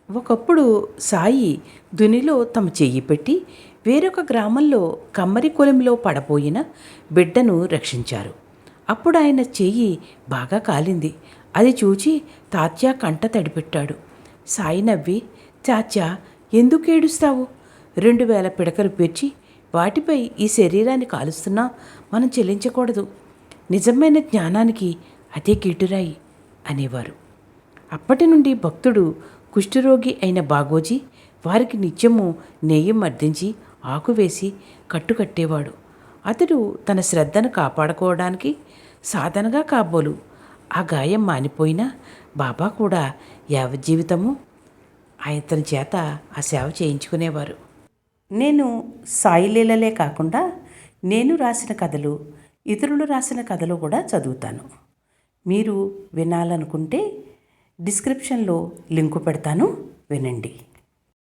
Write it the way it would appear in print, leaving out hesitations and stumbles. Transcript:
ఒకప్పుడు సాయి దునిలో తమ చెయ్యి పెట్టి వేరొక గ్రామంలో కమ్మరి కొలిమిలో పడపోయిన బిడ్డను రక్షించారు. అప్పుడు ఆయన చెయ్యి బాగా కాలింది. అది చూచి తాత్యా కంట తడిపెట్టాడు. సాయి నవ్వి, చాచా, ఎందుకు ఏడుస్తావు? 2000 పిడకలు పేర్చి వాటిపై ఈ శరీరాన్ని కాలుస్తున్నా మనం చెల్లించకూడదు. నిజమైన జ్ఞానానికి అదే కీటురాయి అనేవారు. అప్పటి నుండి భక్తుడు కుష్ఠరోగి అయిన బాగోజీ వారికి నిత్యము నెయ్యం మర్దించి ఆకు వేసి కట్టుకట్టేవాడు. అతడు తన శ్రద్ధను కాపాడుకోవడానికి సాధనగా కాబోలు. ఆ గాయం మానిపోయినా బాబా కూడా యావజ్జీవితము ఆయతని చేత ఆ సేవ చేయించుకునేవారు. నేను సాయి లీలలే కాకుండా నేను రాసిన కథలు, ఇతరులు రాసిన కథలు కూడా చదువుతాను. మీరు వినాలనుకుంటే డిస్క్రిప్షన్లో లింకు పెడతాను, వినండి.